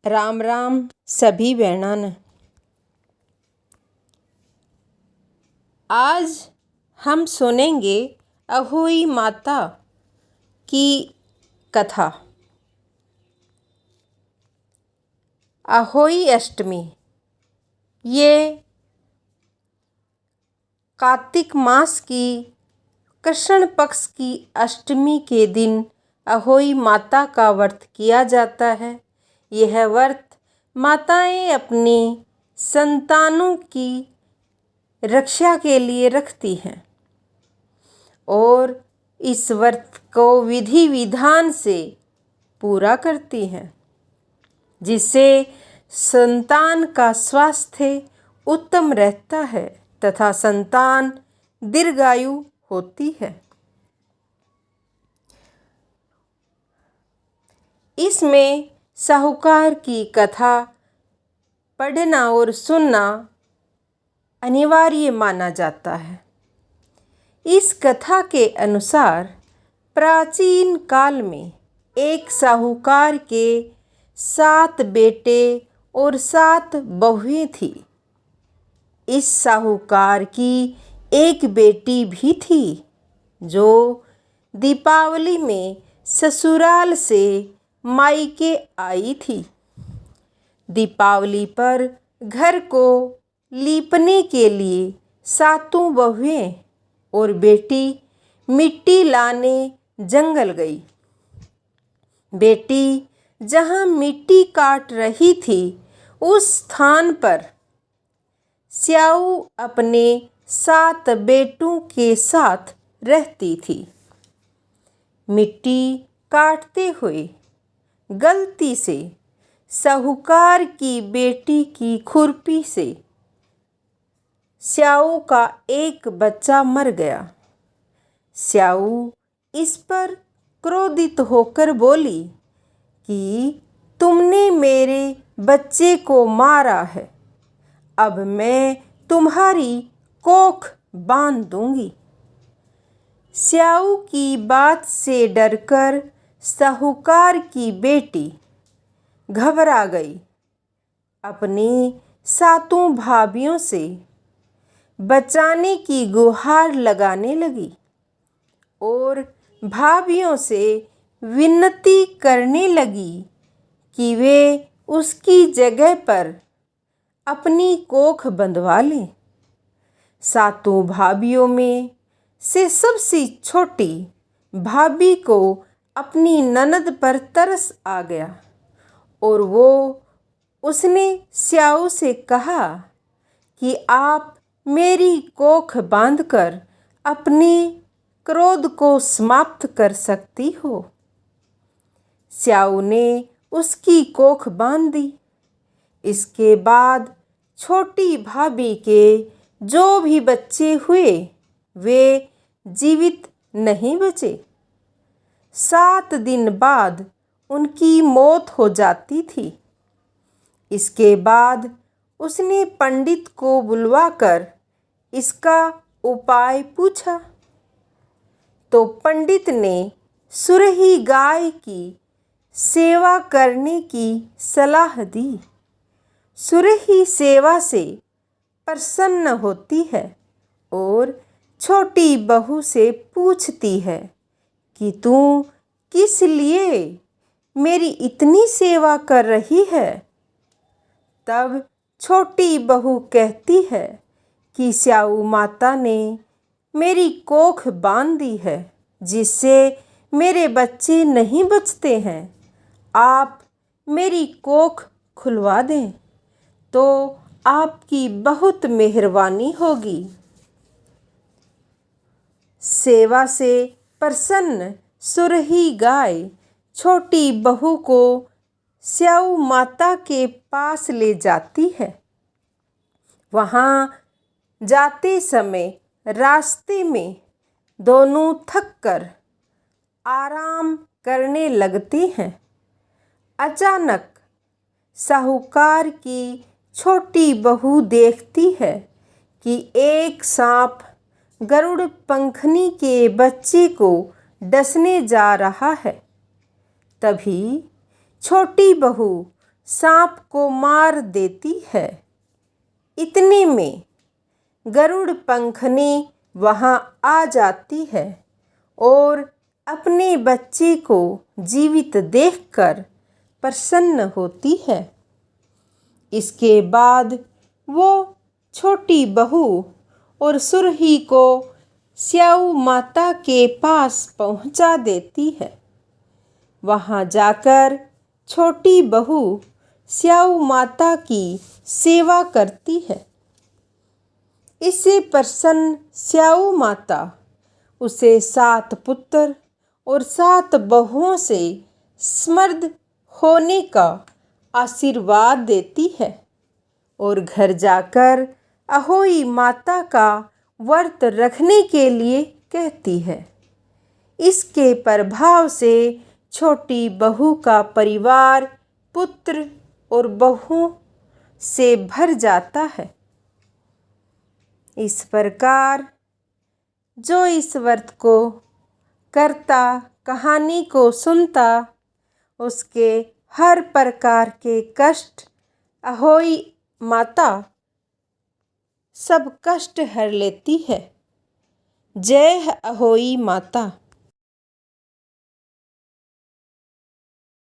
राम राम सभी बहनों ने। आज हम सुनेंगे अहोई माता की कथा। अहोई अष्टमी ये कार्तिक मास की कृष्ण पक्ष की अष्टमी के दिन अहोई माता का व्रत किया जाता है। यह व्रत माताएं अपनी संतानों की रक्षा के लिए रखती हैं और इस व्रत को विधि विधान से पूरा करती हैं, जिससे संतान का स्वास्थ्य उत्तम रहता है तथा संतान दीर्घायु होती है। इसमें साहूकार की कथा पढ़ना और सुनना अनिवार्य माना जाता है। इस कथा के अनुसार प्राचीन काल में एक साहूकार के 7 बेटे और 7 बहुएं थी। इस साहूकार की एक बेटी भी थी जो दीपावली में ससुराल से मायके आई थी। दीपावली पर घर को लीपने के लिए 7 बहुएं और बेटी मिट्टी लाने जंगल गई। बेटी जहाँ मिट्टी काट रही थी उस स्थान पर स्याऊ अपने 7 बेटों के साथ रहती थी। मिट्टी काटते हुए गलती से साहूकार की बेटी की खुरपी से स्याऊ का एक बच्चा मर गया। स्याऊ इस पर क्रोधित होकर बोली कि तुमने मेरे बच्चे को मारा है, अब मैं तुम्हारी कोख बांध दूंगी। स्याऊ की बात से डरकर साहूकार की बेटी घबरा गई। अपनी 7 भाभियों से बचाने की गुहार लगाने लगी और भाभियों से विनती करने लगी कि वे उसकी जगह पर अपनी कोख बंधवा लें। 7 भाभियों में से सबसे छोटी भाभी को अपनी ननद पर तरस आ गया और उसने स्याऊ से कहा कि आप मेरी कोख बांधकर अपने क्रोध को समाप्त कर सकती हो। स्याऊ ने उसकी कोख बांध दी। इसके बाद छोटी भाभी के जो भी बच्चे हुए वे जीवित नहीं बचे। 7 दिन बाद उनकी मौत हो जाती थी। इसके बाद उसने पंडित को बुलवाकर इसका उपाय पूछा तो पंडित ने सुरही गाय की सेवा करने की सलाह दी। सुरही सेवा से प्रसन्न होती है और छोटी बहू से पूछती है कि तू किस लिए मेरी इतनी सेवा कर रही है। तब छोटी बहू कहती है कि स्याऊ माता ने मेरी कोख बांध दी है, जिससे मेरे बच्चे नहीं बचते हैं। आप मेरी कोख खुलवा दें तो आपकी बहुत मेहरबानी होगी। सेवा से प्रसन्न सुरही गाय छोटी बहू को स्याऊ माता के पास ले जाती है। वहाँ जाते समय रास्ते में दोनों थककर आराम करने लगते हैं। अचानक साहूकार की छोटी बहू देखती है कि एक सांप गरुड़ पंखनी के बच्चे को डसने जा रहा है। तभी छोटी बहू सांप को मार देती है। इतने में गरुड़ पंखनी वहाँ आ जाती है और अपने बच्चे को जीवित देखकर प्रसन्न होती है। इसके बाद वो छोटी बहू और सुरही को स्याऊ माता के पास पहुंचा देती है। वहां जाकर छोटी बहू स्याऊ माता की सेवा करती है। इससे प्रसन्न स्याऊ माता उसे 7 पुत्र और 7 बहुओं से समृद्ध होने का आशीर्वाद देती है और घर जाकर अहोई माता का व्रत रखने के लिए कहती है। इसके प्रभाव से छोटी बहू का परिवार पुत्र और बहुओं से भर जाता है। इस प्रकार जो इस व्रत को करता, कहानी को सुनता, उसके हर प्रकार के कष्ट अहोई माता सब कष्ट हर लेती है। जय अहोई माता।